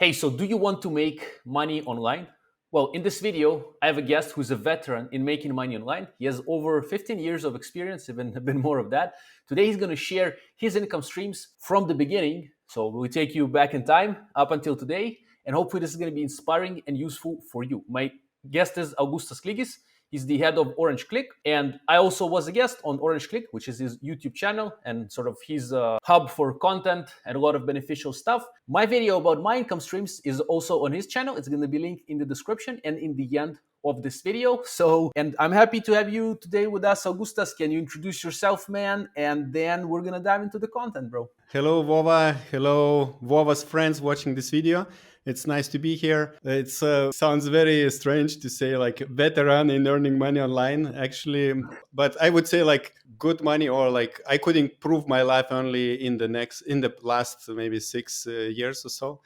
Hey, so do you want to make money online? Well, in this video, I have a guest who's a veteran in making money online. He has over 15 years of experience, even a bit more of that. Today, he's going to share his income streams from the beginning. So we'll take you back in time up until today, and hopefully, this is going to be inspiring and useful for you. My guest is Augustas Kligys. He's the head of Orange Klik, and I also was a guest on Orange Klik, which is his YouTube channel and sort of his hub for content and a lot of beneficial stuff. My video about my income streams is also on his channel. It's going to be linked in the description and in the end of this video. So, and I'm happy to have you today with us, Augustas. Can you introduce yourself, man? And then we're going to dive into the content, bro. Hello, Vova. Hello, Vova's friends watching this video. It's nice to be here. It sounds very strange to say like veteran in earning money online, actually, but I would say like good money or like I could improve my life only in the last maybe 6 years or so.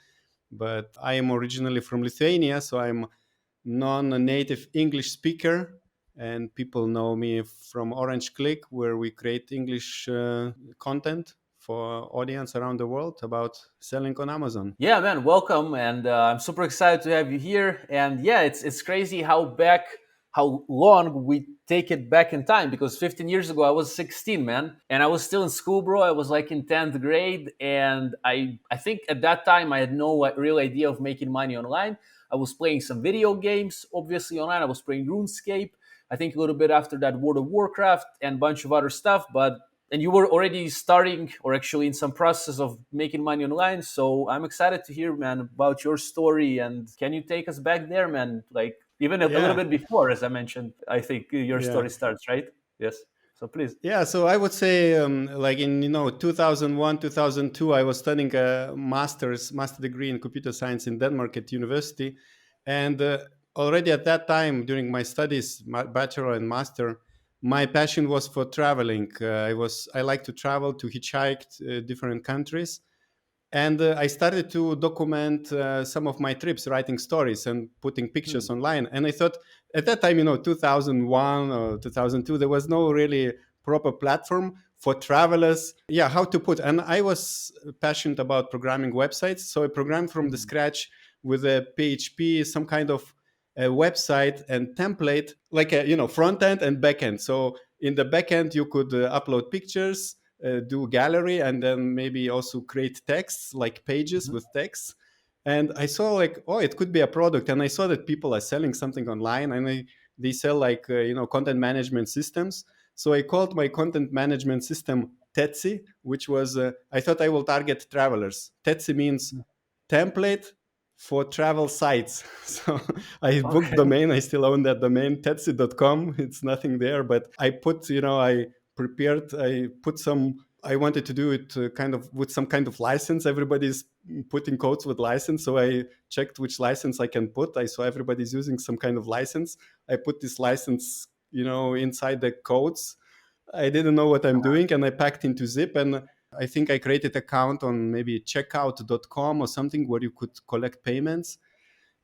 But I am originally from Lithuania, so I'm non-native English speaker. And people know me from Orange Klik, where we create English content for audience around the world about selling on Amazon. Yeah, man, welcome, and I'm super excited to have you here. And yeah, it's crazy how long we take it back in time, because 15 years ago I was 16, man, and I was still in school, bro. I was like in 10th grade, and I think at that time I had no real idea of making money online. I was playing some video games, obviously online. I was playing RuneScape. I think a little bit after that, World of Warcraft and a bunch of other stuff, but and you were already starting or actually in some process of making money online. So I'm excited to hear, man, about your story. And can you take us back there, man? Like even a little Yeah, bit before, as I mentioned, I think your yeah. story starts, right? Yes. So please. Yeah, so I would say like in 2001, 2002, I was studying a master degree in computer science in Denmark at university, and already at that time during my studies, my bachelor and master, my passion was for traveling. I like to travel, to hitchhike different countries, and I started to document some of my trips, writing stories and putting pictures Hmm. online. And I thought at that time, 2001 or 2002, there was no really proper platform for travelers. Yeah, how to put. And I was passionate about programming websites. So I programmed from the Hmm. scratch with a PHP, some kind of a website and template, like a front end and back end. So in the back end, you could upload pictures, do gallery, and then maybe also create texts like pages with text. And I saw like, oh, it could be a product. And I saw that people are selling something online, and they sell like content management systems. So I called my content management system Tetsi, which was I thought I will target travelers. Tetsi means template for travel sites. So I booked Okay. domain. I still own that domain, tetsi.com. It's nothing there, but I put, I put some, I wanted to do it kind of with some kind of license. Everybody's putting codes with license. So I checked which license I can put. I saw everybody's using some kind of license. I put this license, inside the codes. I didn't know what I'm doing, and I packed into zip. And I think I created an account on maybe checkout.com or something where you could collect payments.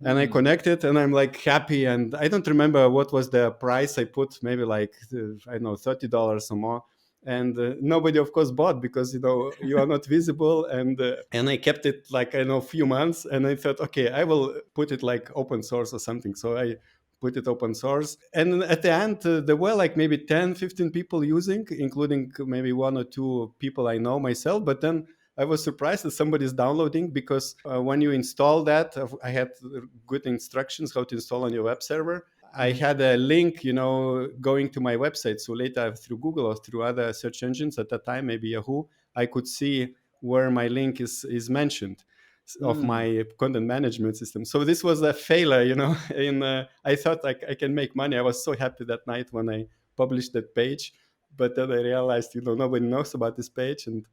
And I Hmm. connected, and I'm like happy. And I don't remember what was the price I put, maybe like I don't know, $30 or more. And nobody, of course, bought because you are not visible. And I kept it like a few months, and I thought, okay, I will put it like open source or something. So I put it open source, and at the end there were like maybe 10, 15 people using, including maybe one or two people I know myself. But then I was surprised that somebody's downloading, because when you install that, I had good instructions how to install on your web server. I Hmm. had a link, going to my website. So later, through Google or through other search engines at that time, maybe Yahoo, I could see where my link is mentioned of Hmm. my content management system. So this was a failure, in I thought like I can make money. I was so happy that night when I published that page, but then I realized, nobody knows about this page, and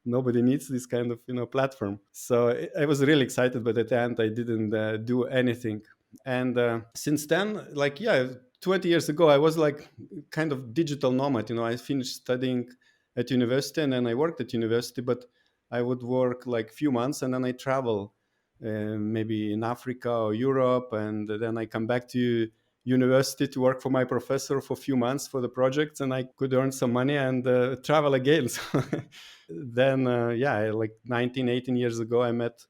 nobody needs this kind of platform. So I was really excited, but at the end I didn't do anything. And since then, like, yeah, 20 years ago, I was like kind of digital nomad. I finished studying at university, and then I worked at university, but I would work like few months, and then I travel maybe in Africa or Europe, and then I come back to university to work for my professor for a few months for the projects, and I could earn some money and travel again. So then, yeah, like 19, 18 years ago, I met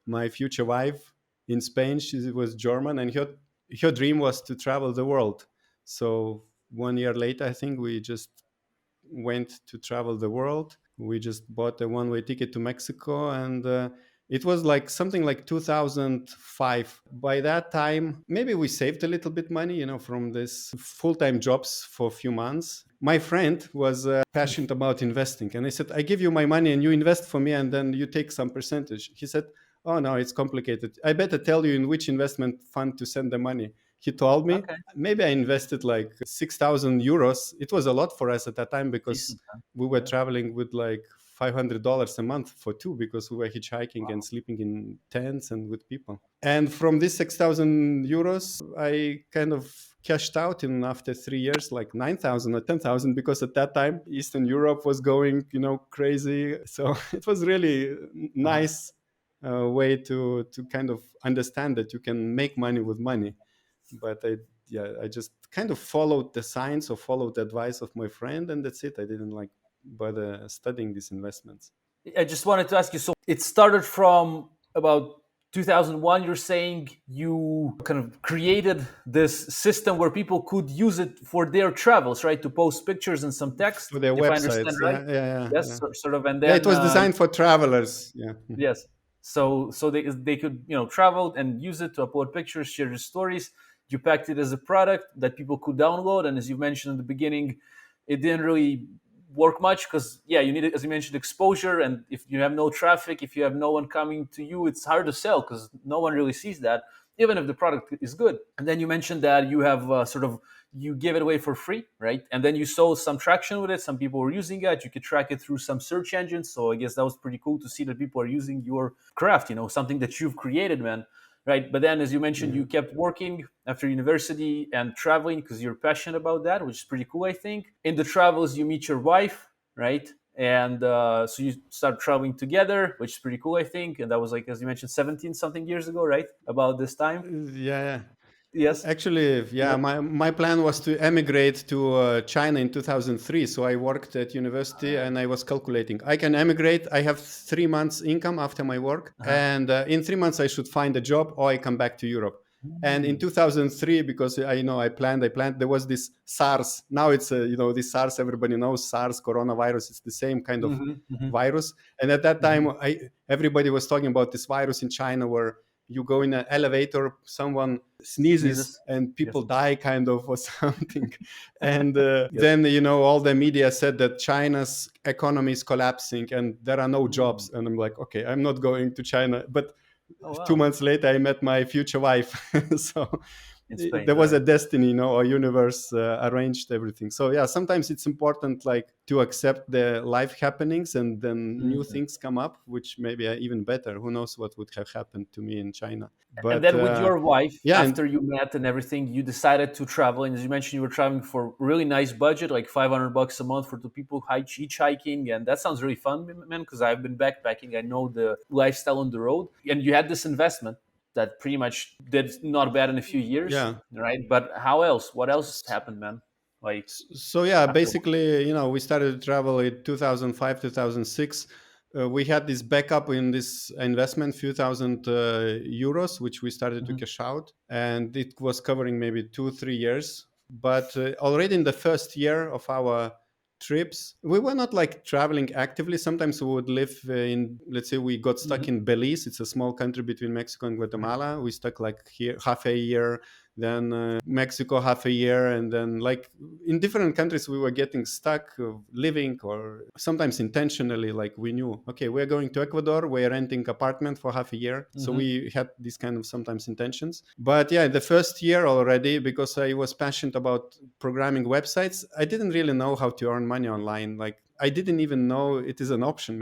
my future wife in Spain. She was German, and her dream was to travel the world. So 1 year later, I think we just went to travel the world. We just bought a one-way ticket to Mexico, and it was like something like 2005. By that time, maybe we saved a little bit money, from this full-time jobs for a few months. My friend was passionate about investing, and I said, I give you my money and you invest for me, and then you take some percentage. He said, oh no, it's complicated. I better tell you in which investment fund to send the money. He told me. Okay. Maybe I invested like 6,000 euros. It was a lot for us at that time because Decent, man. we were Yeah. traveling with like $500 a month for two, because we were hitchhiking and Wow. sleeping in tents and with people. And from this 6,000 euros, I kind of cashed out in after 3 years, like 9,000 or 10,000, because at that time, Eastern Europe was going, crazy. So it was really Uh-huh. nice way to kind of understand that you can make money with money. But I just kind of followed the signs or followed the advice of my friend, and that's it. I didn't like bother studying these investments. I just wanted to ask you, so it started from about 2001. You're saying you kind of created this system where people could use it for their travels, right? To post pictures and some text, For their if I understand websites, right. yeah, yeah, yeah, Yes, yeah. sort of. And Yeah, it then was designed for travelers. Yeah. yes, so they could travel and use it to upload pictures, share their stories. You packed it as a product that people could download, and as you mentioned in the beginning, it didn't really work much because you need, as you mentioned, exposure. And if you have no traffic, if you have no one coming to you, it's hard to sell because no one really sees that, even if the product is good. And then you mentioned that you have sort of, you give it away for free, right? And then you saw some traction with it. Some people were using it. You could track it through some search engines. So I guess that was pretty cool to see that people are using your craft, something that you've created, man. Right. But then, as you mentioned, Yeah. you kept working after university and traveling because you're passionate about that, which is pretty cool, I think. In the travels, you meet your wife, right? And so you start traveling together, which is pretty cool, I think. And that was like, as you mentioned, 17 something years ago, right? About this time. Yeah, yeah. Yes. Actually, yeah, Yeah. my plan was to emigrate to China in 2003. So I worked at university and I was calculating. I can emigrate. I have 3 months income after my work. Uh-huh. And in 3 months, I should find a job or I come back to Europe. And in Mm. 2003, because I planned, there was this SARS. Now it's, this SARS, everybody knows SARS, coronavirus. It's the same kind of Mhm, mhm, virus. And at that time, mhm. everybody was talking about this virus in China where you go in an elevator, someone sneezes Sneezes. and people Yes. die kind of or something. And Yes. then all the media said that China's economy is collapsing and there are no Mm. jobs. And I'm like, okay, I'm not going to China. But Oh, two wow. months later I met my future wife. So In Spain, there was right. a destiny, or universe arranged everything. So yeah, sometimes it's important like to accept the life happenings, and then new Mhm. things come up which maybe are even better. Who knows what would have happened to me in China. And But then with your wife, yeah, and after you met and everything, you decided to travel. And as you mentioned, you were traveling for a really nice budget, like $500 a month for two people hitchhiking. And that sounds really fun, man, because I've been backpacking. I know the lifestyle on the road. And you had this investment that pretty much did not bad in a few years, yeah. right? But how else? What else happened, man? Like So yeah, afterwards? basically, we started to travel in 2005, 2006. We had this backup in this investment, few thousand euros, which we started to Mhm. cash out, and it was covering maybe 2, 3 years. But already in the first year of our trips, we were not like traveling actively. Sometimes we would live in, let's say, we got stuck Mhm. in Belize. It's a small country between Mexico and Guatemala. We stuck like here half a year, then Mexico half a year, and then like in different countries we were getting stuck living, or sometimes intentionally, like we knew, okay, we're going to Ecuador, we're renting apartment for half a year. So Mhm. we had these kind of sometimes intentions. But yeah, the first year already, because I was passionate about programming websites, I didn't really know how to earn money online. Like I didn't even know it is an option.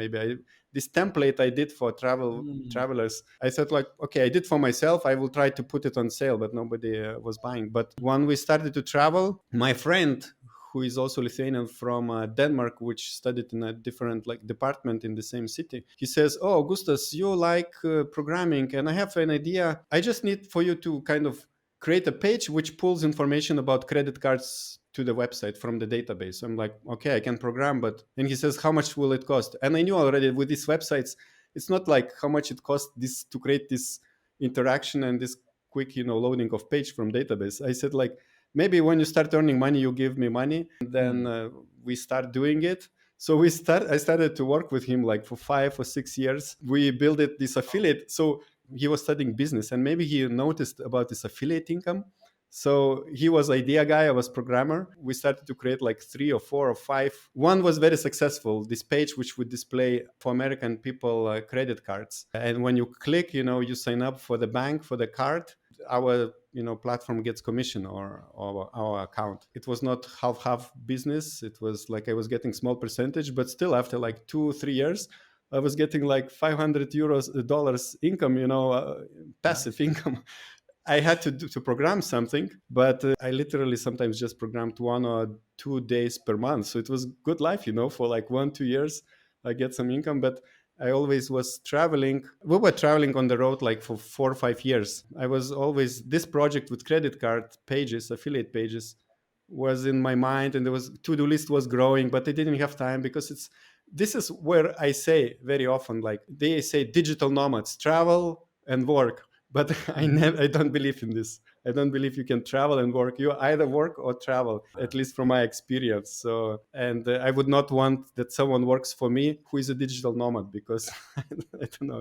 This template I did for Mm. travelers, I thought like, okay, I did for myself, I will try to put it on sale, but nobody was buying. But when we started to travel, my friend, who is also Lithuanian from Denmark, which studied in a different like department in the same city, he says, oh, Augustas, you like programming, and I have an idea. I just need for you to kind of create a page which pulls information about credit cards to the website from the database. I'm like, okay, I can program, but and he says, how much will it cost? And I knew already with these websites, it's not like how much it costs this to create this interaction and this quick, loading of page from database. I said like, maybe when you start earning money, you give me money, and then we start doing it. So I started to work with him like for 5 or 6 years. We built this affiliate. So he was studying business, and maybe he noticed about this affiliate income. So he was idea guy, I was programmer. We started to create like 3 or 4 or 5. One was very successful, this page which would display for American people credit cards. And when you click, you sign up for the bank for the card, our platform gets commission or our account. It was not half business. It was like I was getting small percentage, but still after like 2 3 years I was getting like 500 euros dollars income, passive Nice. income. I had to program something, but I literally sometimes just programmed 1 or 2 days per month. So it was good life, for like 1 2 years. I get some income, but I always was traveling. We were traveling on the road like for 4 or 5 years. I was always this project with credit card pages, affiliate pages, was in my mind, and there was to-do list was growing, but I didn't have time because this is where I say very often, like they say digital nomads travel and work, but I don't believe in this. I don't believe you can travel and work. You either work or travel, at least from my experience. So, and I would not want that someone works for me who is a digital nomad, because I don't know,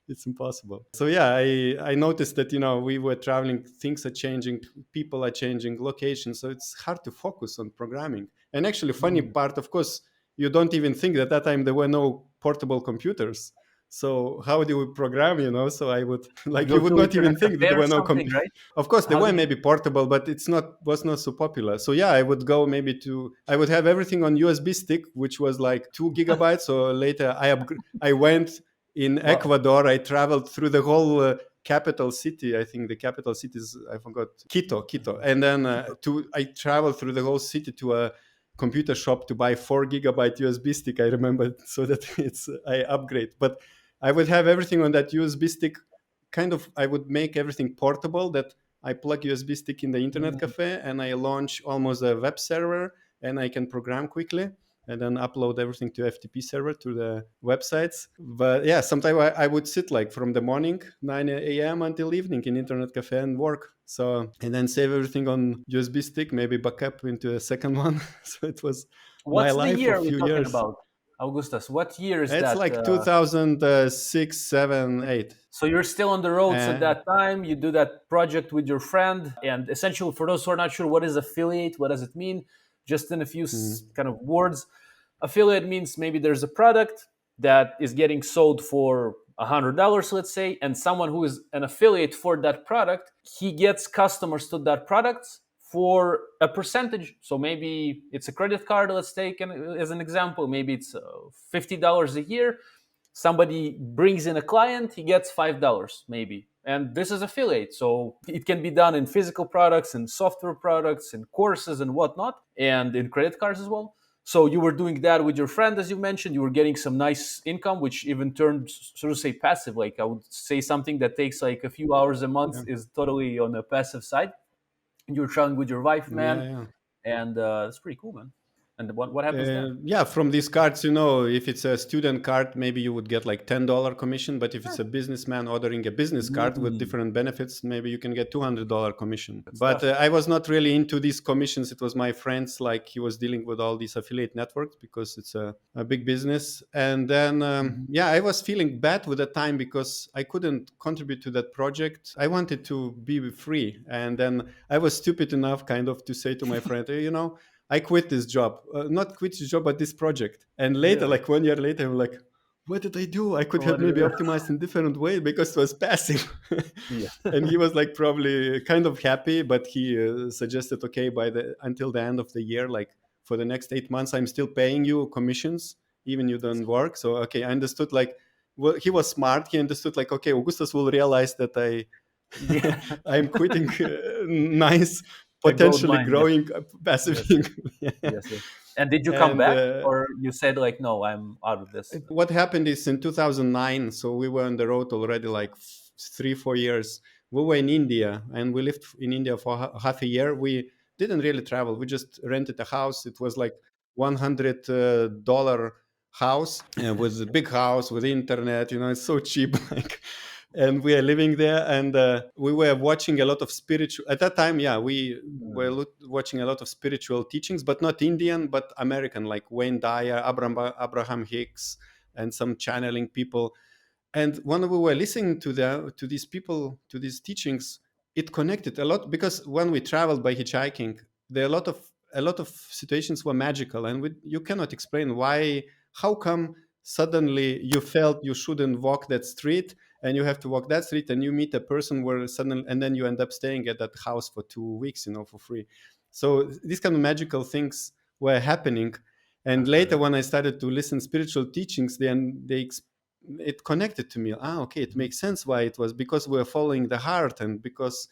it's impossible. So yeah, I noticed that, we were traveling, things are changing, people are changing, locations. So it's hard to focus on programming. And actually, funny part, of course, you don't even think that at that time there were no portable computers. So how do we program, So I would You like, go you would to not internet even think that cafe there or were no something, right? of course there How were did you? maybe portable, but was not so popular. So yeah, I would go maybe I would have everything on USB stick, which was like 2 gigabytes. So later I went in Wow. Ecuador. I traveled through the whole capital city. I think the capital city is, I forgot, Quito. And then I traveled through the whole city to a computer shop to buy 4 gigabyte USB stick. I remember, so that I upgrade. But I would have everything on that USB stick. Kind of, I would make everything portable, that I plug USB stick in the internet Mm. cafe and I launch almost a web server, and I can program quickly and then upload everything to FTP server to the websites. But yeah, sometimes I would sit like from the morning 9 a.m. until evening in internet cafe and work. So, and then save everything on USB stick, maybe backup into a second one. So it was my What's the life for a year we're few talking years. about, Augustus? What year is It's that? like 2006, 7, 8. So you're still on the roads at Uh, that time. You do that project with your friend, and essentially, for those who are not sure, what is affiliate? What does it mean? Just in a few mm, kind of words, affiliate means maybe there's a product that is getting sold for $100, let's say, and someone who is an affiliate for that product, he gets customers to that product for a percentage. So maybe it's a credit card, let's take as an example. Maybe it's $50 a year. Somebody brings in a client, he gets $5 maybe. And this is affiliate. So it can be done in physical products and software products and courses and whatnot, and in credit cards as well. So you were doing that with your friend, as you mentioned. You were getting some nice income, which even turned, so to say, passive. Like I would say, something that takes like a few hours a month yeah, is totally on the passive side. You were traveling with your wife, yeah, man, yeah. and it's pretty cool, man. And what happens then? Yeah, from these cards, if it's a student card, maybe you would get like $10 commission. But if it's a businessman ordering a business card with Mm, different benefits, maybe you can get $200 commission. good But stuff. I was not really into these commissions. It was my friends, like he was dealing with all these affiliate networks because it's a big business. And then, Mhm. yeah, I was feeling bad with the time because I couldn't contribute to that project. I wanted to be free. And then I was stupid enough kind of to say to my friend, hey, I quit this job, not quit this job, but this project. And later, Really? like 1 year later, I'm like, what did I do? I could have What maybe is optimized in different way because it was passive. Yeah. And he was like probably kind of happy, but he suggested, okay, until the end of the year, like for the next 8 months, I'm still paying you commissions, even you don't work. So, okay, I understood like, well, he was smart. He understood like, okay, Augustus will realize that Yeah. I'm quitting nice, A gold potentially mine. Yes. growing passive Yes. income. Yeah. Yes. Yes. And did you come And back, or you said like, no, I'm out of this? what happened is in 2009, so we were on the road already like 3 4 years. We were in India, and we lived in India for half a year. We didn't really travel. We just rented a house. It was like $100 house with a big house with internet. It's so cheap. Like, and we are living there, and we were watching a lot of spiritual at that time. Yeah, we were watching a lot of spiritual teachings, but not Indian, but American, like Wayne Dyer, Abraham Hicks, and some channeling people. And when we were listening to these people, to these teachings, it connected a lot, because when we traveled by hitchhiking, there are a lot of situations were magical, and you cannot explain why. How come suddenly you felt you shouldn't walk that street, and you have to walk that street, and you meet a person where suddenly, and then you end up staying at that house for 2 weeks, for free. So these kind of magical things were happening. And later, when I started to listen spiritual teachings, then it connected to me. Okay, it makes sense why it was, because we're following the heart, and because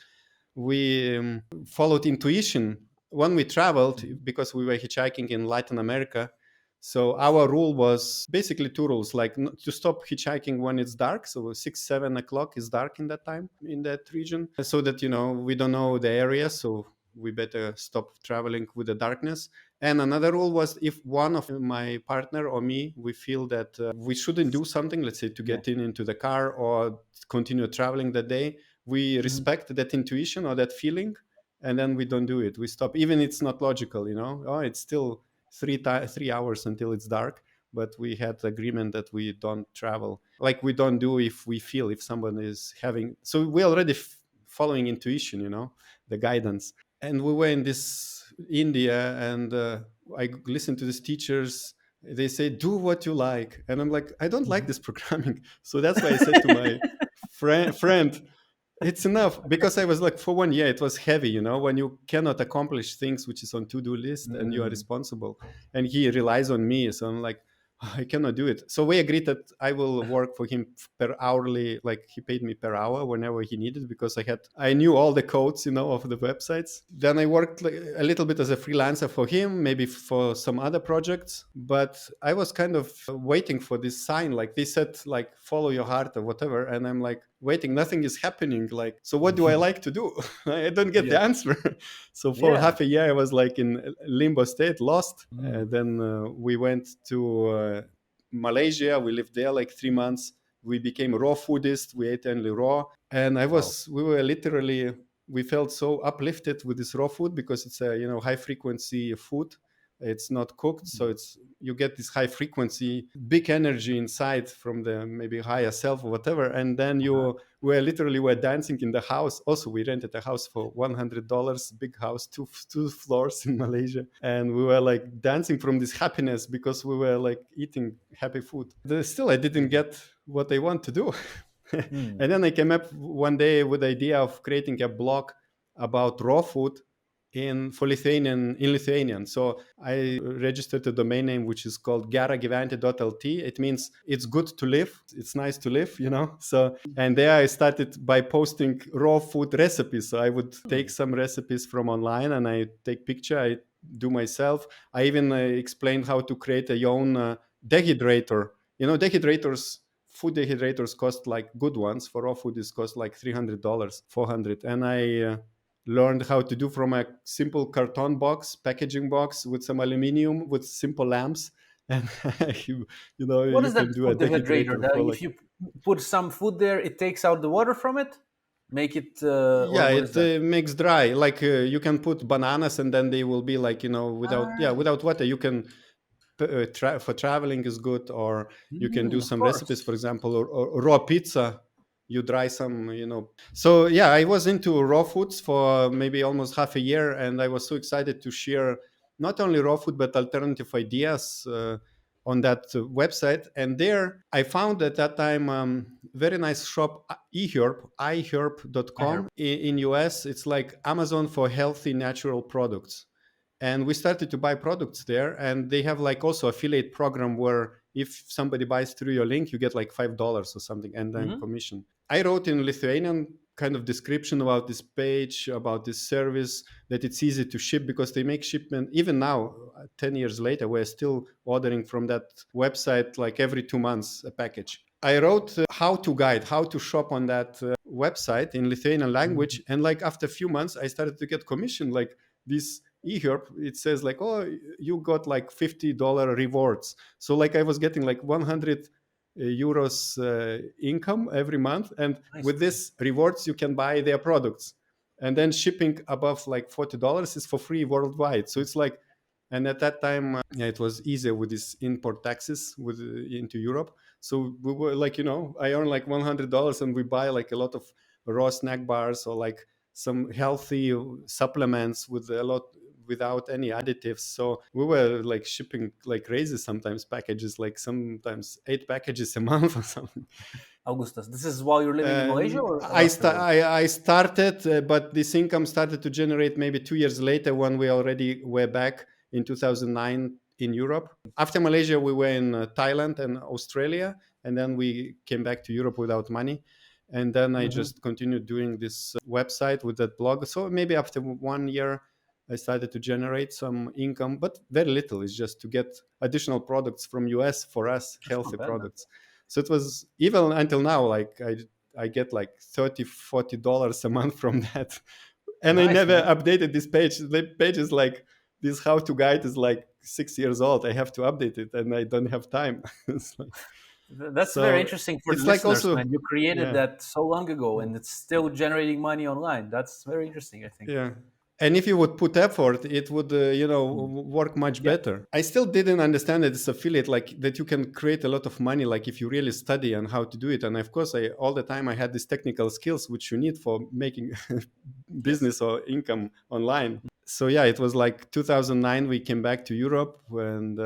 we followed intuition when we traveled, because we were hitchhiking in Latin America. So our rule was basically two rules, like to stop hitchhiking when it's dark. So 6, 7 o'clock is dark in that time, in that region, so that, we don't know the area. So we better stop traveling with the darkness. And another rule was, if one of my partner or me, we feel that we shouldn't do something, let's say to get into the car or continue traveling that day, we respect that intuition or that feeling, and then we don't do it. We stop, even it's not logical. Oh, it's still 3 hours until it's dark, but we had agreement that we don't travel, like we don't do if we feel, if someone is having. So we already following intuition, the guidance. And we were in this India, and I listened to these teachers. They say, do what you like, and I'm like, I don't like this programming. So that's why I said to my friend, it's enough, because I was like, for 1 year it was heavy, when you cannot accomplish things which is on to-do list and you are responsible. And he relies on me, so I'm like, I cannot do it. So we agreed that I will work for him per hourly, like he paid me per hour whenever he needed, because I knew all the codes, of the websites. Then I worked like a little bit as a freelancer for him, maybe for some other projects. But I was kind of waiting for this sign, like they said, like follow your heart or whatever. And I'm like waiting, nothing is happening. Like, so what do I like to do? I don't get the answer. So for half a year I was like in limbo state, lost. Then we went to Malaysia. We lived there like 3 months. We became raw foodists. We ate only raw. And we felt so uplifted with this raw food, because it's a, high frequency food. It's not cooked, so you get this high frequency, big energy inside from the maybe higher self or whatever. And then were dancing in the house. Also, we rented a house for $100, big house, two floors in Malaysia, and we were like dancing from this happiness, because we were like eating happy food. Still, I didn't get what I want to do. And then I came up one day with the idea of creating a blog about raw food in Lithuanian. So I registered a domain name which is called geragyventi.lt. It means it's good to live. It's nice to live, So, and there I started by posting raw food recipes. So I would take some recipes from online, and I take picture, I do myself. I even explained how to create your own dehydrator. Food dehydrators cost, like good ones for raw food, is cost like $300, $400. And I learned how to do from a simple carton box, packaging box with some aluminum with simple lamps. And What you is that can do a food dehydrator? dehydrator for If like, you put some food there, it takes out the water from it? Make it, or yeah, what is it that? makes dry. Like you can put bananas, and then they will be like, Ah, without water. You can for traveling is good, or you can do of some course. recipes, for example, or raw pizza. You dry some, So yeah, I was into raw foods for maybe almost half a year, and I was so excited to share not only raw food but alternative ideas on that website. And there I found at that time very nice shop, eHerb, I heard. iherb.com. In US it's like Amazon for healthy natural products. And we started to buy products there, and they have like also affiliate program where if somebody buys through your link, you get like $5 or something, and then commission. I wrote in Lithuanian kind of description about this page, about this service, that it's easy to ship, because they make shipment even now, 10 years later. We're still ordering from that website like every 2 months a package. I wrote how to guide, how to shop on that website in Lithuanian language. And like after a few months, I started to get commission, like these eHerb, it says like, oh, you got like $50 rewards. So like I was getting like 100 euros income every month, and Nice. with this rewards you can buy their products, and then shipping above like $40 is for free worldwide. So it's like, and at that time, yeah, it was easier with these import taxes with into Europe. So we were like, I earn like $100 and we buy like a lot of raw snack bars or like some healthy supplements with a lot without any additives. So we were like shipping like crazy sometimes packages, like sometimes 8 packages a month or something. Augustas, this is while you're living in Malaysia or afterwards? I started, but this income started to generate maybe 2 years later when we already were back in 2009 in Europe. After Malaysia, we were in Thailand and Australia, and then we came back to Europe without money. And then I Hmm. just continued doing this website with that blog. So maybe after 1 year, I started to generate some income, but very little. It's just to get additional products from US for us, That's not healthy bad, man. products. So it was even until now, like I get like $30-40 a month from that. And I Nice, never man. updated this page. The page is like, this how-to guide is like 6 years old. I have to update it and I don't have time. It's like, That's very so interesting for the it's like listeners, also, man. You created yeah. that so long ago and it's still generating money online. That's very interesting, I think. Yeah. And if you would put effort, it would, Mm. work much Yeah. better. I still didn't understand that it's affiliate, like that you can create a lot of money, like if you really study on how to do it. And of course, all the time I had these technical skills which you need for making Yes. business or income online. So yeah, it was like 2009. We came back to Europe, and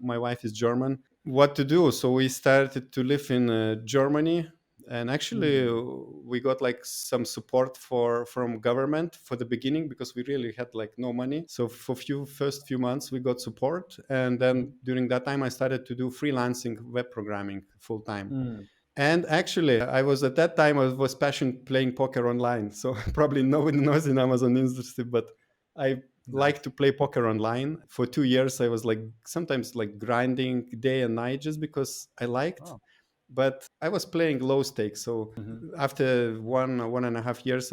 my wife is German. What to do? So we started to live in Germany, and actually Mm. we got like some support from government for the beginning because we really had like no money. So for first few months we got support, and then Mhm. during that time I started to do freelancing web programming full time. Mm. And actually, I was at that time I was passionate playing poker online. So probably nobody knows in Amazon industry, but I like Nice. to play poker online. For 2 years, I was like sometimes like grinding day and night just because I liked. Oh. But I was playing low stakes. So Hmm. after 1.5 years,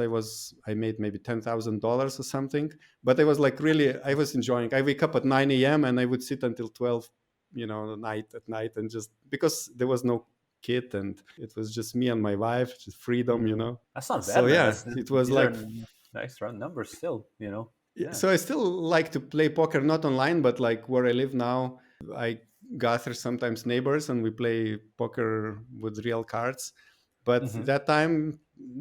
I made maybe $10,000 or something. But I was like really I was enjoying. I wake up at 9 a.m. and I would sit until 12, at night, and just because there was no kid and it was just me and my wife, just freedom, Hmm. That's not so bad, man. yeah, That's it was these are like, nice round numbers still. Yeah. so I still like to play poker, not online, but like where I live now, I gather sometimes neighbors and we play poker with real cards. But Hmm. that time,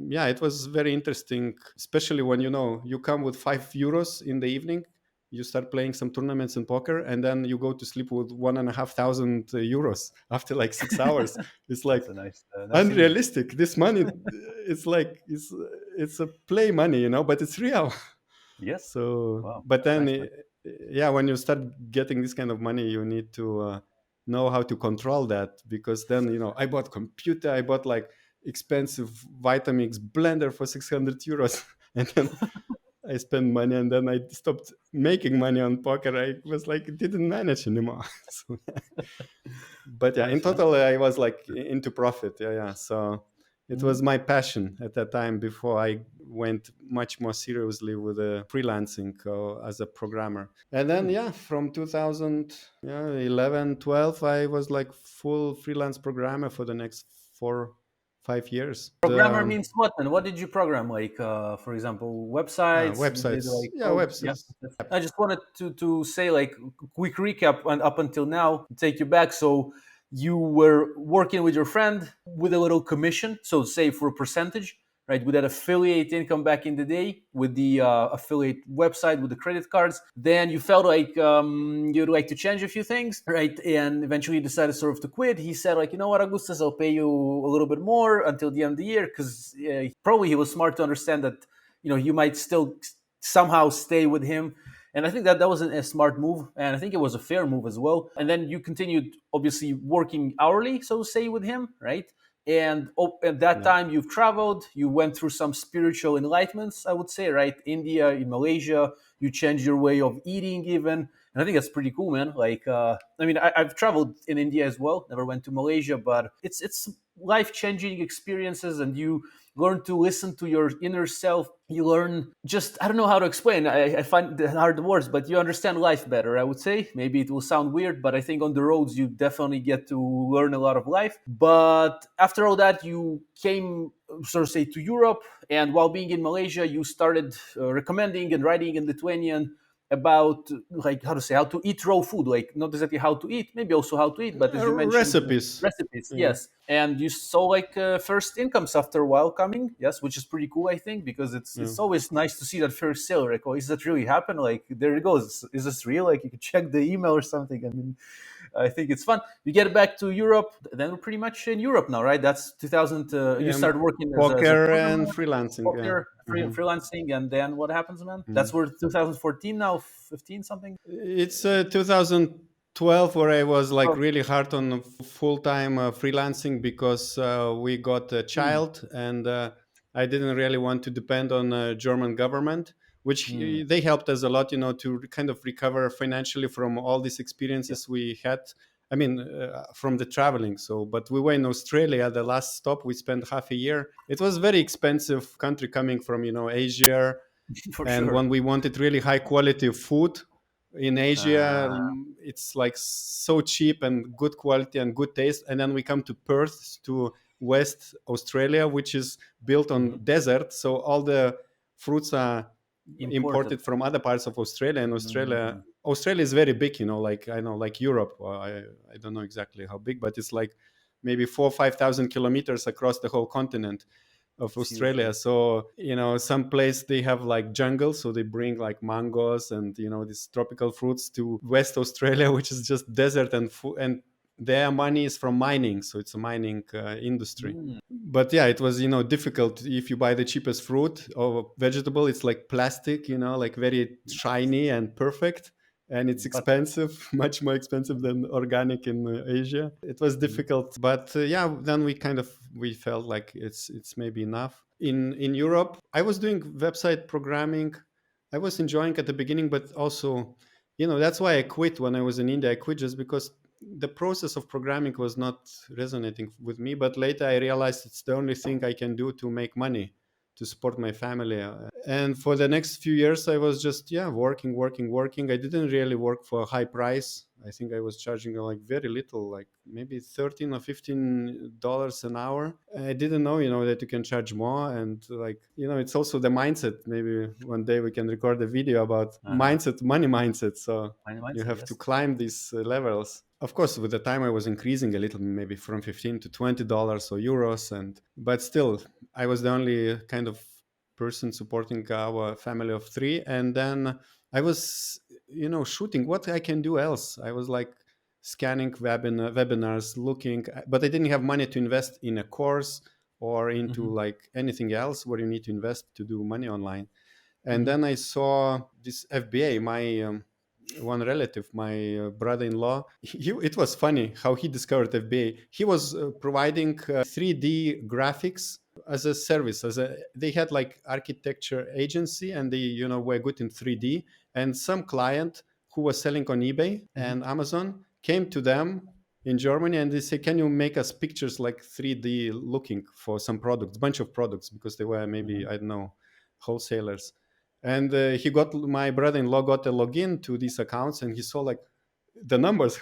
yeah, it was very interesting, especially when you come with €5 in the evening, you start playing some tournaments in poker, and then you go to sleep with 1,500 euros after like 6 hours. It's like That's a nice image. unrealistic. This money, it's like it's a play money, but it's real. Yes. So, Wow. but That's then, nice, man. yeah, when you start getting this kind of money, you need to know how to control that, because then, I bought computer, I bought like expensive Vitamix blender for 600 euros, and then I spent money, and then I stopped making money on poker. I was like, it didn't manage anymore. So, but yeah, in Nice, man. total, I was like into profit. Yeah, yeah. So it Hmm. was my passion at that time before I went much more seriously with freelancing as a programmer. And then, Hmm. yeah, from 2011, 12, I was like full freelance programmer for the next 4, 5 years. Programmer means what, man? What did you program? Like, for example, websites. You did Websites. like Yeah, code. Yeah. websites. I just wanted to say like quick recap and up until now, take you back. So you were working with your friend with a little commission. So say for a percentage, right? With that affiliate income back in the day, with the affiliate website, with the credit cards. Then you felt like you'd like to change a few things, right? And eventually you decided sort of to quit. He said like, you know what, Augustus, I'll pay you a little bit more until the end of the year, because probably he was smart to understand that you might still somehow stay with him. And I think that was a smart move, and I think it was a fair move as well. And then you continued, obviously, working hourly, so to say, with him, right? And at that Yeah. time, you've traveled, you went through some spiritual enlightenments, I would say, right? India, in Malaysia, you changed your way of eating, even. And I think that's pretty cool, man. Like, I mean, I've traveled in India as well. Never went to Malaysia, but it's life changing experiences, and learn to listen to your inner self. You learn, just, I don't know how to explain. I find the hard words, but you understand life better, I would say. Maybe it will sound weird, but I think on the roads you definitely get to learn a lot of life. But after all that, you came, sort of say, to Europe, and while being in Malaysia, you started recommending and writing in Lithuanian about, like, how to say, how to eat raw food, like not exactly how to eat, maybe also how to eat, but as you mentioned, Recipes. recipes, Yeah. yes. And you saw like first incomes after a while coming, yes, which is pretty cool, I think, because Yeah. it's always nice to see that first sale. Like, oh, is that really happen? Like, there it goes. Is this real? Like, you can check the email or something. I mean, I think it's fun. You get back to Europe, then we're pretty much in Europe now, right? That's 2000. You Yeah. started working as a Poker and programmer, freelancing. Yeah. poker, Mhm. freelancing, and then what happens, man? That's Mhm. where 2014 now, 15 something. It's 2012 where I was like Oh, really hard on full time freelancing because we got a mm, child, and I didn't really want to depend on German government, which mm, they helped us a lot, to kind of recover financially from all these yeah, experiences we had. I mean, from the traveling. So, but we were in Australia. The last stop, we spent half a year. It was very expensive country coming from Asia, for and sure. when we wanted really high quality food in Asia, Uh, it's like so cheap and good quality and good taste. And then we come to Perth, to West Australia, which is built mhm. on desert, so all the fruits are Imported. imported from other parts of Australia. And Mm, Australia is very big, like I know, like Europe. I don't know exactly how big, but it's like maybe 4,000 or 5,000 kilometers across the whole continent of it's huge. Yeah. Australia. So, some place they have like jungle, so they bring like mangoes and these tropical fruits to West Australia, which is just desert and their money is from mining, so it's a mining industry. Mm, But yeah, it was difficult. If you buy the cheapest fruit or vegetable, it's like plastic, like very shiny and perfect, and it's but expensive, much more expensive than organic in Asia. It was mhm, difficult, but yeah, then we felt like it's maybe enough. In Europe, I was doing website programming. I was enjoying at the beginning, but also, that's why I quit when I was in India. I quit just because the process of programming was not resonating with me. But later I realized it's the only thing I can do to make money, to support my family. And for the next few years, I was just, yeah, working, working, working. I didn't really work for a high price. I think I was charging like very little, like maybe $13 or $15 an hour. I didn't know, that you can charge more. And like, it's also the mindset. Maybe one day we can record a video about uh-huh. mindset, money mindset. So you Mindset, have to yes. climb these levels. Of course, with the time I was increasing a little, maybe from $15 to $20 or euros, but still, I was the only kind of person supporting our family of three. And then I was, shooting what I can do else. I was like scanning webinars, looking, but I didn't have money to invest in a course or into Hmm. like anything else where you need to invest to do money online. And Hmm. then I saw this FBA. My one relative, my brother-in-law, it was funny how he discovered FBA. He was providing 3D graphics as a service. They had like architecture agency, and they were good in 3D. And some client who was selling on eBay Hmm. and Amazon came to them in Germany, and they say, "Can you make us pictures like 3D looking for some products, bunch of products?" Because they were maybe, Hmm. I don't know, wholesalers. And my brother-in-law got a login to these accounts, and he saw like the numbers,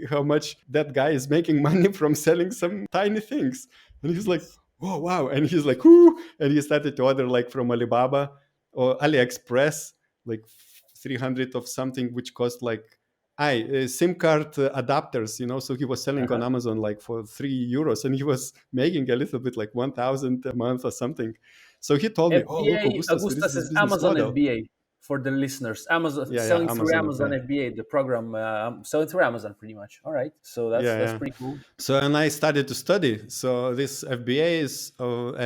how much that guy is making money from selling some tiny things. And he's like, Yes. "Oh wow!" And he's like, "Whoo!" And he started to order like from Alibaba or AliExpress, like 300 of something, which cost like SIM card adapters, so he was selling on Uh-huh. Amazon like for €3, and he was making a little bit like 1,000 a month or something. So he told me, "Oh, look, FBA, Augustas, there is Augustas this is business Amazon model." FBA for the listeners. Amazon, Yeah, selling through Amazon Amazon FBA. FBA, the program, selling through Amazon pretty much. All right. So Yeah, that's yeah. pretty cool. So, and I started to study. So this FBA is,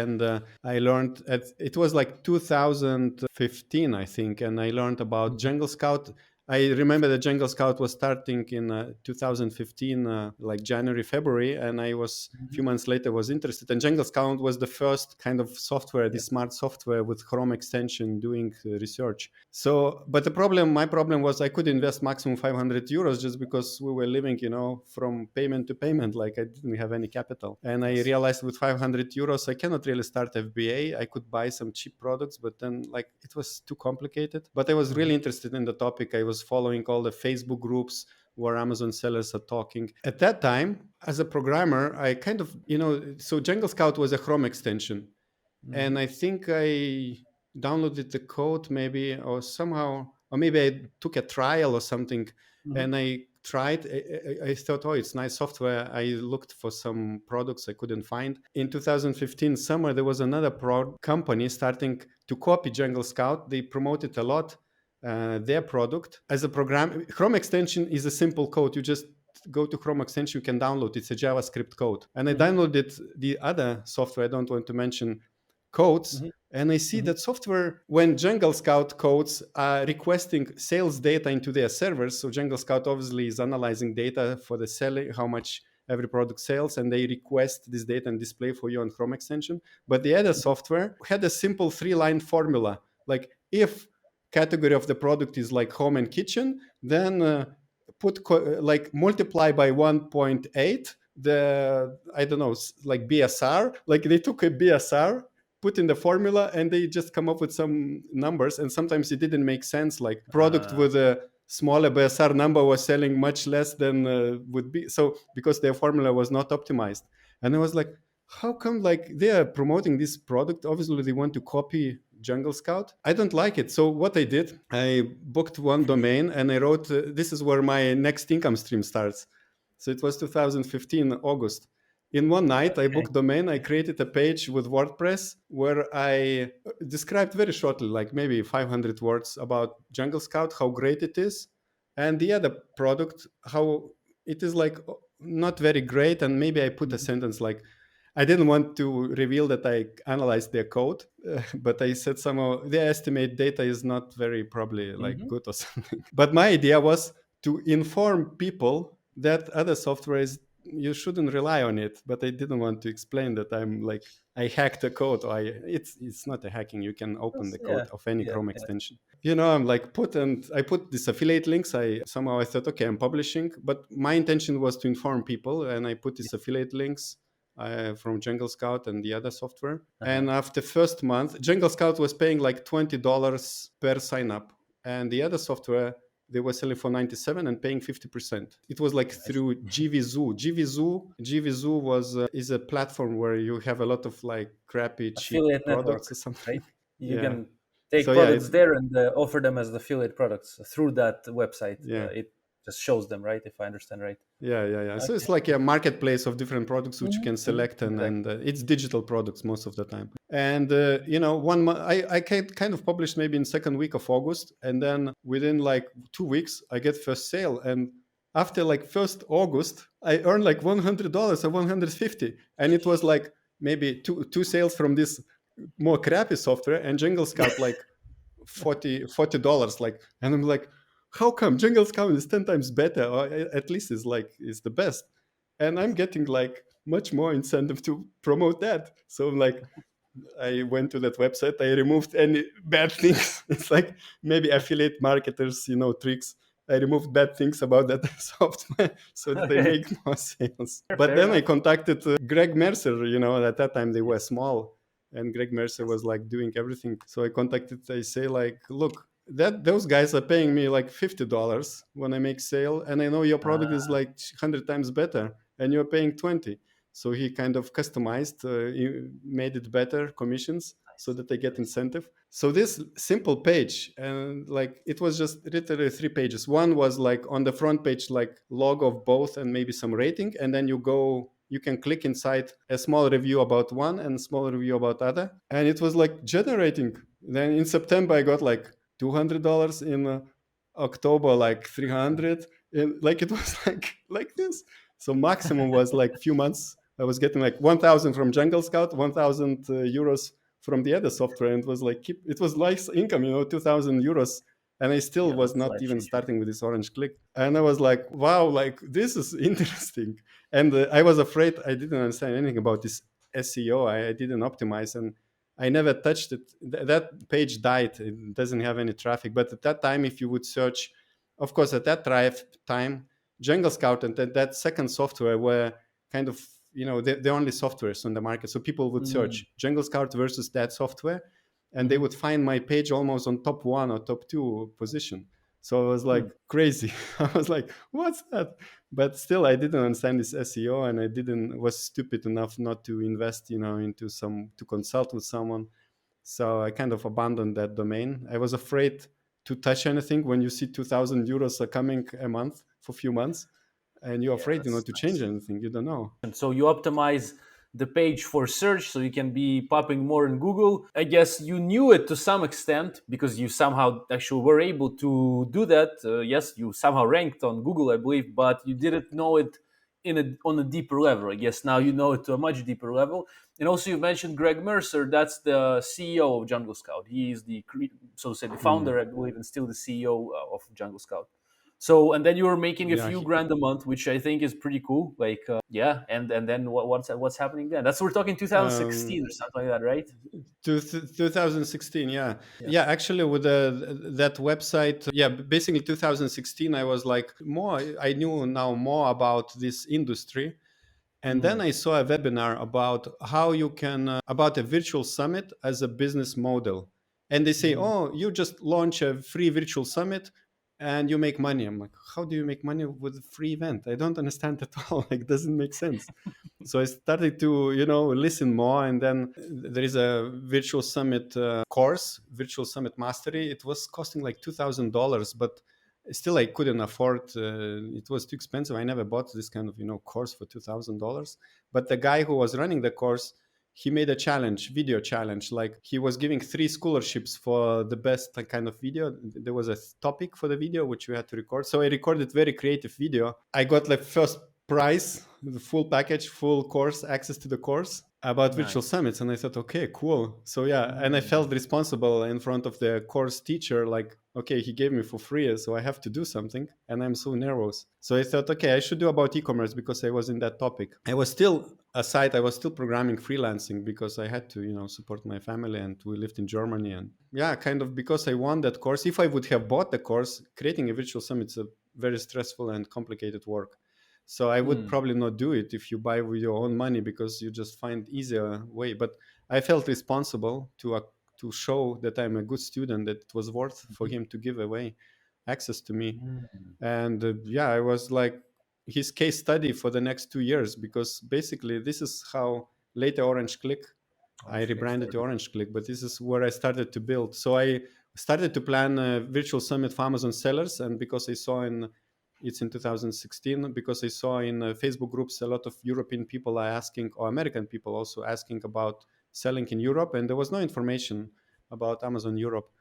and I learned it was like 2015, I think, and I learned about Mhm. Jungle Scout. I remember that Jungle Scout was starting in 2015, like January, February, and I was a few months later was interested. And Jungle Scout was the first kind of software, the Yeah. smart software with Chrome extension doing research. So, but my problem was I could invest maximum 500 euros just because we were living, from payment to payment. Like I didn't have any capital. And I Yes. realized with 500 euros, I cannot really start FBA. I could buy some cheap products, but then like it was too complicated. But I was really interested in the topic. I was following all the Facebook groups where Amazon sellers are talking. At that time, as a programmer, I kind of, so Jungle Scout was a Chrome extension. Mm-hmm. And I think I downloaded the code maybe, or somehow, or maybe I took a trial or something, Mm-hmm. and I tried. I thought, oh, it's nice software. I looked for some products I couldn't find. In 2015 summer, there was another company starting to copy Jungle Scout. They promoted a lot their product as a program. Chrome extension is a simple code. You just go to Chrome extension, you can download. It's a JavaScript code. And I Mm-hmm. downloaded the other software. I don't want to mention codes, Mm-hmm. and I see Mm-hmm. that software, when Jungle Scout codes are requesting sales data into their servers, so Jungle Scout obviously is analyzing data for the selling, how much every product sells, and they request this data and display for you on Chrome extension. But the other software had a simple 3-line formula, like if category of the product is like home and kitchen, then like multiply by 1.8 the, I don't know, like BSR. Like they took a BSR, put in the formula, and they just come up with some numbers. And sometimes it didn't make sense. Like product with a smaller BSR number was selling much less than would be. So because their formula was not optimized. And I was like, how come like they are promoting this product? Obviously they want to copy Jungle Scout. I don't like it. So what I did, I booked one domain and I wrote, this is where my next income stream starts. So it was 2015 August. In one night, I Okay. booked domain. I created a page with WordPress where I described very shortly, like maybe 500 words about Jungle Scout, how great it is, and the other product, how it is like not very great. And maybe I put a Mm-hmm. sentence like, I didn't want to reveal that I analyzed their code, but I said somehow their estimate data is not very probably like Mm-hmm. good or something. But my idea was to inform people that other software is, you shouldn't rely on it. But I didn't want to explain that I'm like I hacked the code. Or it's not a hacking. You can open the Yeah. code of any Yeah. Chrome Yeah. extension. I'm like I put this affiliate links. I thought, okay, I'm publishing, but my intention was to inform people, and I put these affiliate links from Jungle Scout and the other software. Uh-huh. And after first month, Jungle Scout was paying like $20 per sign up, and the other software they were selling for 97 and paying 50%. It was like Nice. through GVZoo. GVZoo was is a platform where you have a lot of like crappy cheap Affiliate products or network, something. right? You Yeah. can take So yeah, products there and offer them as affiliate products through that website. yeah. It just shows them, right? If I understand right. Yeah. So Okay. it's like a marketplace of different products which you can Mm-hmm. select, and Exactly. it's digital products most of the time. And one month I kind of published maybe in second week of August, and then within like 2 weeks I get first sale, and after like first August I earned like $100 or 150, and it was like maybe two sales from this more crappy software, and Jungle Scout like $40 like, and I'm like, how come Jungle Scout is 10 times better, or at least is the best, and I'm getting like much more incentive to promote that. So like I went to that website, I removed any bad things. It's like maybe affiliate marketers tricks. I removed bad things about that software so that they Okay. make more sales. Fair, But fair then I enough. contacted Greg Mercer. At that time they Yeah. were small, and Greg Mercer Yes. was like doing everything. So I say like, look, that those guys are paying me like $50 when I make sale, and I know your product is Ah, like 100 times better, and you're paying 20. So he kind of customized, made it better commissions so nice. that they get Nice. incentive. So this simple page, and like it was just literally 3 pages. One was like on the front page, like log of both and maybe some rating, and then you can click inside a small review about one and small review about other, and it was like generating. Then in September I got like $200, in October like 300, and like it was like this. So maximum was like few months I was getting like 1,000 from Jungle Scout, 1,000 euros from the other software, and it was like it was nice income, 2,000 euros And I still Yeah, was that's not life even changing. starting with this orange click. And I was like, wow, like this is interesting. And I was afraid I didn't understand anything about this SEO. I didn't optimize, and I never touched it. That page died. It doesn't have any traffic. But at that time, if you would search, of course, at that time, Jungle Scout and that second software were kind of, the only softwares on the market. So people would Mm, search Jungle Scout versus that software, and they hmm would find my page almost on top one or top two position. So I was like hmm. crazy. I was like, what's that? But still, I didn't understand this SEO, and I didn't was stupid enough not to invest, into to consult with someone. So I kind of abandoned that domain. I was afraid to touch anything when you see 2,000 euros are coming a month for a few months, and you're Yeah, afraid, that's to change nice. anything. You don't know. And so you optimize the page for search so you can be popping more in Google. I guess you knew it to some extent because you somehow actually were able to do that. Yes, you somehow ranked on Google, I believe, but you didn't know it on a deeper level. I guess now you know it to a much deeper level. And also, you mentioned Greg Mercer. That's the CEO of Jungle Scout. He is so to say, the Mm. founder, I believe, and still the CEO of Jungle Scout. So, and then you were making a Yeah, few grand a month, which I think is pretty cool. Like, yeah, and then what's happening then? That's we're talking um, 2016 or something like that, right? 2016, yeah. Yeah. Yeah, actually with that website, yeah, basically 2016, I was like I knew now more about this industry. And then Mm, I saw a webinar about how you can, about a virtual summit as a business model. And they say, mm, oh, you just launch a free virtual summit and you make money. I'm like, how do you make money with a free event? I don't understand at all. Like, doesn't make sense. So I started to, listen more. And then there is a virtual summit course, virtual summit mastery. It was costing like $2,000, but still I couldn't afford. It was too expensive. I never bought this kind of course for $2,000. But the guy who was running the course, he made a challenge, video challenge. Like he was giving 3 scholarships for the best kind of video. There was a topic for the video which we had to record. So I recorded very creative video. I got the first prize, the full package, full course, access to the course about virtual nice. summits. And I thought, okay, cool. So yeah, and I Mm, felt responsible in front of the course teacher, like, okay, he gave me for free, so I have to do something. And I'm so nervous. So I thought, okay, I should do about e-commerce because I was in that topic. I was still I was still programming freelancing because I had to, support my family, and we lived in Germany. And yeah, kind of because I won that course. If I would have bought the course, creating a virtual summit is a very stressful and complicated work. So I would mm, probably not do it if you buy with your own money because you just find easier way. But I felt responsible to show that I'm a good student, that it was worth for him to give away access to me. mm. And yeah, I was like his case study for the next 2 years, because basically this is how later Orange Click, I Orange Click rebranded to started. Orange Click, but this is where I started to build. So I started to plan a virtual summit for Amazon sellers, and because I saw it's in 2016, because I saw in Facebook groups a lot of European people are asking, or American people also asking about selling in Europe, and there was no information about Amazon Europe.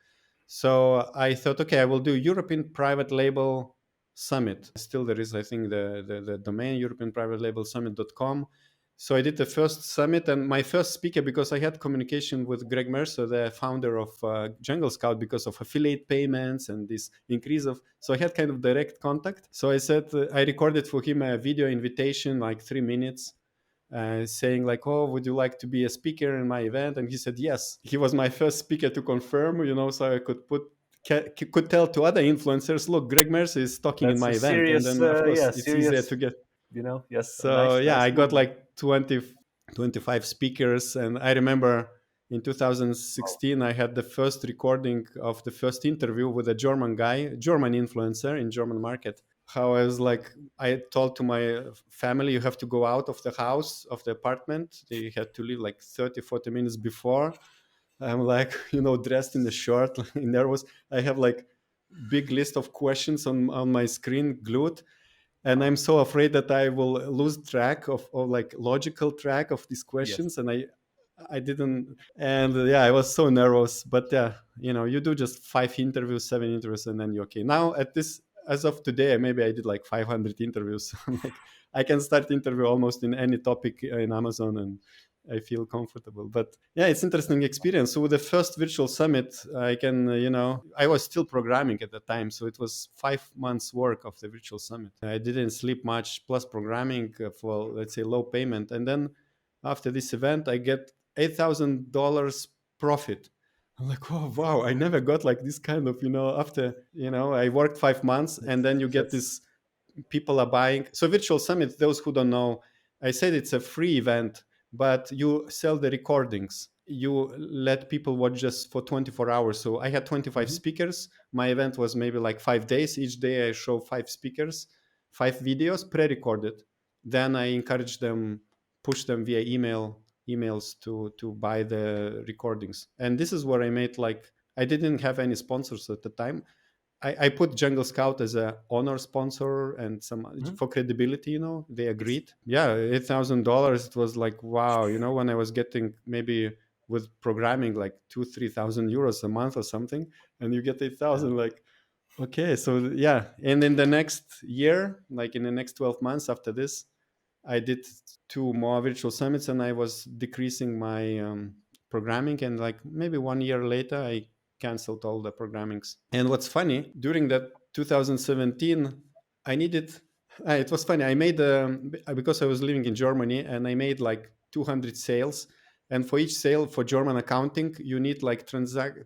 So I thought, okay, I will do European Private Label Summit. Still, there is, I think, the domain European Private Label Summit.com. So I did the first summit, and my first speaker, because I had communication with Greg Mercer, the founder of Jungle Scout, because of affiliate payments and this increase of. So I had kind of direct contact. So I said, I recorded for him a video invitation, like 3 minutes, saying like, oh, would you like to be a speaker in my event? And he said yes. He was my first speaker to confirm, so I could tell to other influencers, look, Greg Mercer is talking in That's my a event. And serious, then of course yeah, it's easier serious. to get. Yes, a So yeah, nice I got move. like 25 speakers. And I remember in Wow. 2016 I had the first recording of the first interview with a German guy, German influencer in German market. How I was like, I told to my family, you have to go out of the house, of the apartment. They had to leave like 30-40 minutes before. I'm like, dressed in a shirt, nervous. I have like big list of questions on my screen glued, and I'm so afraid that I will lose track of like logical track of these Yes. questions. And I didn't. And yeah, I was so nervous. But yeah, you do just 5 interviews, 7 interviews, and then you're okay. Now at this, as of today, maybe I did like 500 interviews. I'm like, I can start interview almost in any topic in Amazon, and I feel comfortable. But yeah, it's interesting experience. So with the first virtual summit, I can, I was still programming at the time. So it was 5 months work of the virtual summit. I didn't sleep much, plus programming for, let's say, low payment. And then after this event, I get $8,000 profit. I'm like, oh, wow, I never got like this kind of, after, I worked 5 months and then you get That's this, people are buying. So virtual summit, those who don't know, I said it's a free event, but you sell the recordings. You let people watch just for 24 hours. So I had 25 mhm, speakers. My event was maybe like 5 days. Each day I show 5 speakers, 5 videos pre-recorded. Then I encourage them, push them via emails to buy the recordings. And this is where I made, like, I didn't have any sponsors at the time. I put Jungle Scout as a honor sponsor and some mhm. for credibility. They agreed. Yeah, $8,000. It was like, wow. When I was getting maybe with programming like 2-3 thousand euros a month or something, and you get 8,000, Yeah. like, okay. So yeah, and in the next year, like in the next 12 months after this, I did 2 more virtual summits, and I was decreasing my programming. And like maybe 1 year later, I canceled all the programmings. And what's funny, during that 2017, I needed. It was funny. I made because I was living in Germany, and I made like 200 sales. And for each sale for German accounting, you need like transact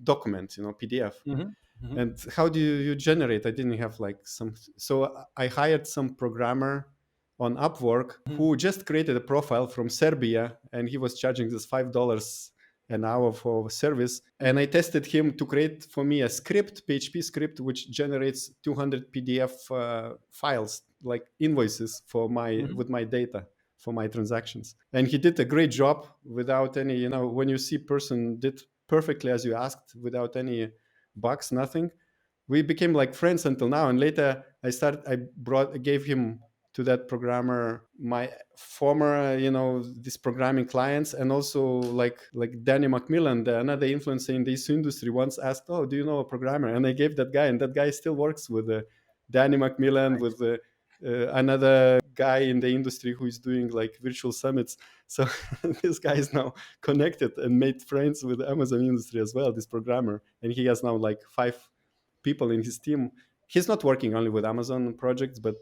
documents, PDF. Mhm, mhm, And how do you generate? I didn't have like some. So I hired some programmer on Upwork mhm, who just created a profile from Serbia, and he was charging this $5 an hour for service. And mhm, I tested him to create for me a script, PHP script, which generates 200 PDF files, like invoices for my mhm. with my data for my transactions. And he did a great job without any, when you see person did perfectly as you asked, without any bugs, nothing. We became like friends until now. And later I gave him to that programmer my former, this programming clients. And also like Danny Macmillan, another influencer in this industry, once asked, oh, do you know a programmer? And I gave that guy, and that guy still works with Danny Macmillan, with another guy in the industry who is doing like virtual summits. So this guy is now connected and made friends with the Amazon industry as well, this programmer. And he has now like 5 people in his team. He's not working only with Amazon projects, but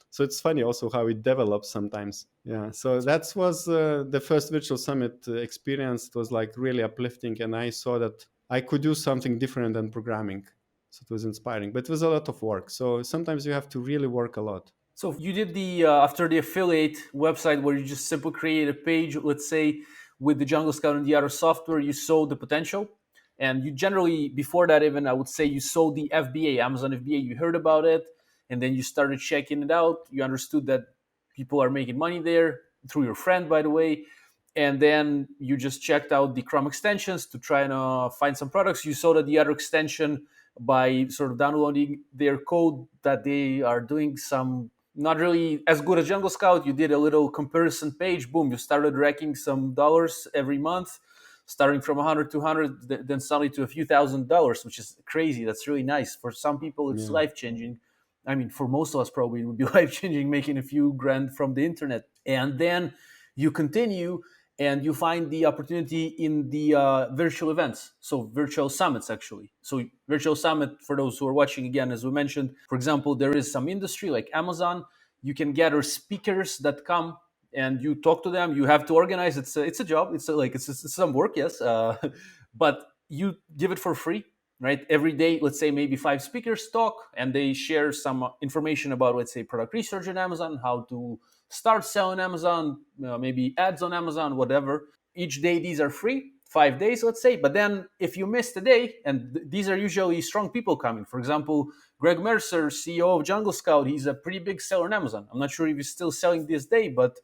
so it's funny also how it develops sometimes. Yeah. So that was the first virtual summit experience. It was like really uplifting, and I saw that I could do something different than programming. So it was inspiring, but it was a lot of work. So sometimes you have to really work a lot. So you did the after the affiliate website where you just simply create a page, let's say with the Jungle Scout and the other software, you saw the potential, and you generally before that even I would say you saw the FBA, Amazon FBA. You heard about it, and then you started checking it out. You understood that people are making money there through your friend, by the way, and then you just checked out the Chrome extensions to try and find some products. You saw that the other extension by sort of downloading their code that they are doing some not really as good as Jungle Scout. You did a little comparison page. Boom, you started racking some dollars every month, starting from 100 to 100, then suddenly to a few $1,000s, which is crazy. That's really nice. For some people, it's Yeah. life changing. I mean, for most of us, probably it would be life changing making a few grand from the internet. And then you continue and you find the opportunity in the virtual events, so virtual summits actually. So virtual summit, for those who are watching, again, as we mentioned, for example, there is some industry like Amazon. You can gather speakers that come and you talk to them. You have to organize. It's a job. It's some work, yes, but you give it for free, right? Every day, let's say maybe 5 speakers talk and they share some information about, let's say, product research on Amazon, how to start selling Amazon, maybe ads on Amazon, whatever. Each day, these are free, 5 days, let's say. But then if you miss the day, and these are usually strong people coming, for example, Greg Mercer, CEO of Jungle Scout, he's a pretty big seller on Amazon. I'm not sure if he's still selling this day, but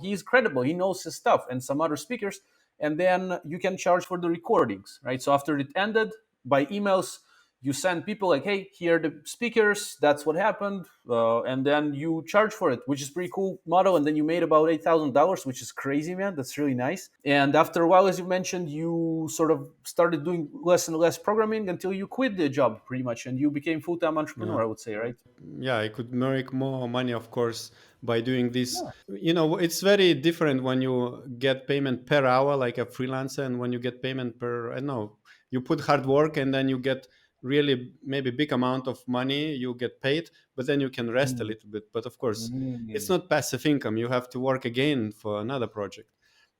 he's credible. He knows his stuff, and some other speakers. And then you can charge for the recordings, right? So after it ended by emails, You send people like, hey, here are the speakers, that's what happened, and then you charge for it, which is pretty cool model. And then you made about $8,000, which is crazy, man. That's really nice. And after a while, as you mentioned, you sort of started doing less and less programming until you quit the job pretty much, and you became full-time Yeah. entrepreneur, I would say, right? Yeah, I could make more money, of course, by doing this. It's very different when you get payment per hour like a freelancer, and when you get payment per, I don't know, you put hard work and then you get really maybe big amount of money, you get paid, but then you can rest a Mm. little bit. But of course, it's Mm. not passive income. You have to work again for another project.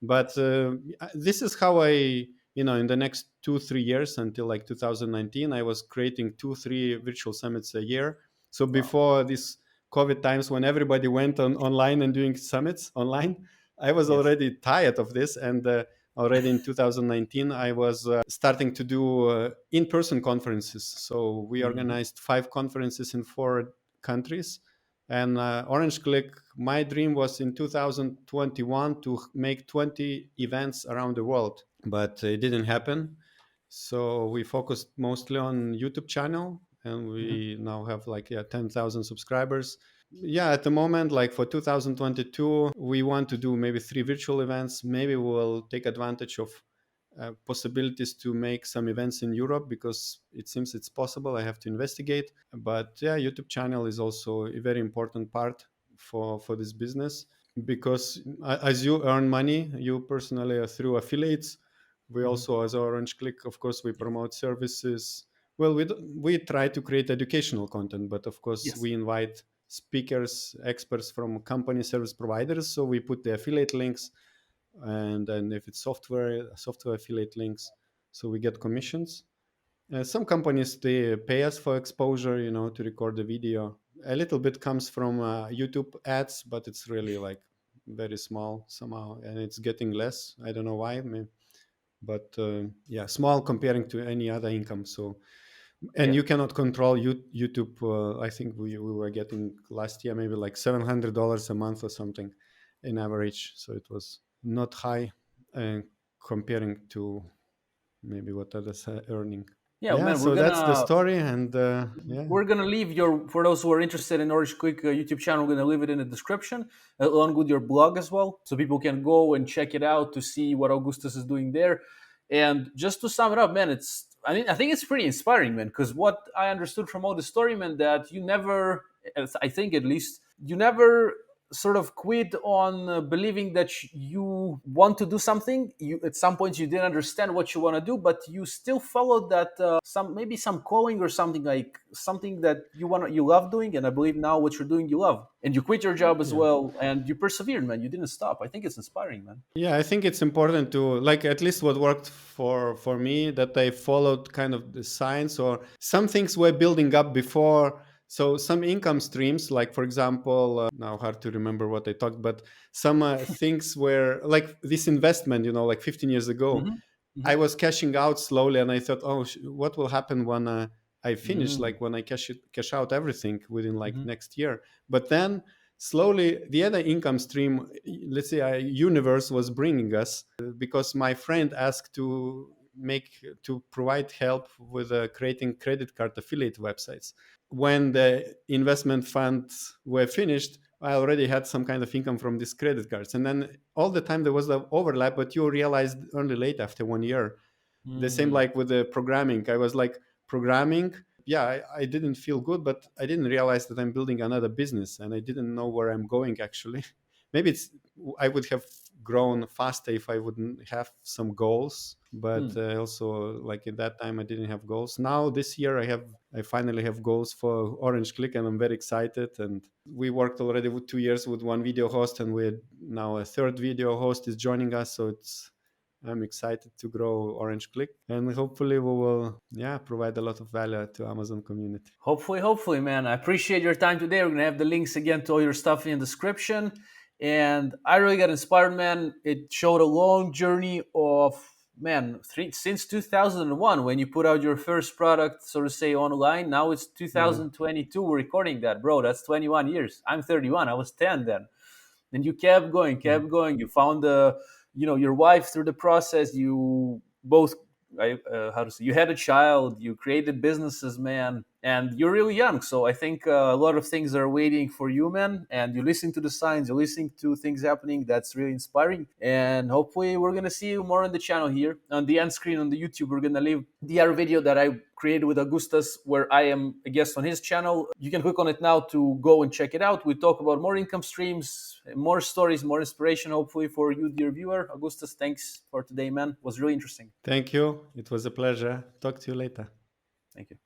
But this is how in the next 2 3 years until like 2019, I was creating 2 3 virtual summits a year. So Wow. before this COVID times, when everybody went online and doing summits online, I was Yes. already tired of this. And already in 2019, I was starting to do in-person conferences. So we Hmm. organized 5 conferences in 4 countries. And Orange Click, my dream was in 2021 to make 20 events around the world, but it didn't happen. So we focused mostly on YouTube channel, and Hmm. we now have like 10,000 subscribers. Yeah, at the moment, like for 2022, we want to do maybe 3 virtual events. Maybe we'll take advantage of possibilities to make some events in Europe, because it seems it's possible. I have to investigate. But yeah, YouTube channel is also a very important part for this business, because as you earn money, you personally through affiliates. We Hmm. also, as Orange Click, of course, we promote services. Well, we try to create educational content, but of course, Yes. we invite speakers, experts from company service providers. So we put the affiliate links, and then if it's software affiliate links, so we get commissions. Some companies, they pay us for exposure, to record the video. A little bit comes from YouTube ads, but it's really like very small somehow, and it's getting less. I don't know why, but yeah, small comparing to any other income. So, and Yeah. you cannot control YouTube. I think we were getting last year maybe like $700 a month or something in average. So it was not high, uh, comparing to maybe what others are earning. Yeah, Yeah, man, we're so that's the gonna story. And yeah. we're gonna leave your, for those who are interested in Orange Quick YouTube channel, we're gonna leave it in the description along with your blog as well, so people can go and check it out to see what Augustus is doing there. And just to sum it up, man, I think it's pretty inspiring, man, because what I understood from all the story, man, that you never, I think at least, you never sort of quit on believing that you want to do something. You, at some point, you didn't understand what you want to do, but you still followed that some, maybe some calling or something, like something that you love doing. And I believe now what you're doing you love, and you quit your job as Yeah. well, and you persevered, man. You didn't stop. I think it's inspiring, man. Yeah, I think it's important to, like, at least what worked for me, that I followed kind of the science, or some things were building up before. So some income streams, like for example, now hard to remember what I talked, but some things were like this investment, like 15 years ago. Hmm. Hmm. I was cashing out slowly, and I thought, oh, what will happen when I finish, Mm. like when I cash out everything within like Hmm. next year. But then slowly, the other income stream, let's say, universe was bringing us, because my friend asked to provide help with creating credit card affiliate websites. When the investment funds were finished, I already had some kind of income from these credit cards. And then all the time there was the overlap, but you realized only late after 1 year. The same Mm. like with the programming. I was like programming. Yeah, I didn't feel good, but I didn't realize that I'm building another business, and I didn't know where I'm going actually. Maybe I would have grown faster if I wouldn't have some goals, but Mm. also like at that time I didn't have goals. Now this year I finally have goals for Orange Click, and I'm very excited. And we worked already with 2 years with one video host, and we're now a third video host is joining us. So I'm excited to grow Orange Click, and hopefully we will, yeah, provide a lot of value to Amazon community. Hopefully, man. I appreciate your time today. We're gonna have the links again to all your stuff in the description. And I really got inspired, man. It showed a long journey of, man, since 2001 when you put out your first product, so to say, online. Now it's Yeah. 2022. We're recording that, bro. That's 21 years. I'm 31. I was 10 then. And you kept going, Mm. kept going. You found your wife through the process. You both how to say, you had a child, you created businesses, man, and you're really young. So I think a lot of things are waiting for you, man. And you listen to the signs, you listen to things happening. That's really inspiring. And hopefully, we're gonna see you more on the channel here on the end screen on the YouTube. We're gonna leave the other video that I created with Augustas, where I am a guest on his channel. You can click on it now to go and check it out. We talk about more income streams, more stories, more inspiration, hopefully for you, dear viewer. Augustas, thanks for today, man. It was really interesting. Thank you. It was a pleasure. Talk to you later. Thank you.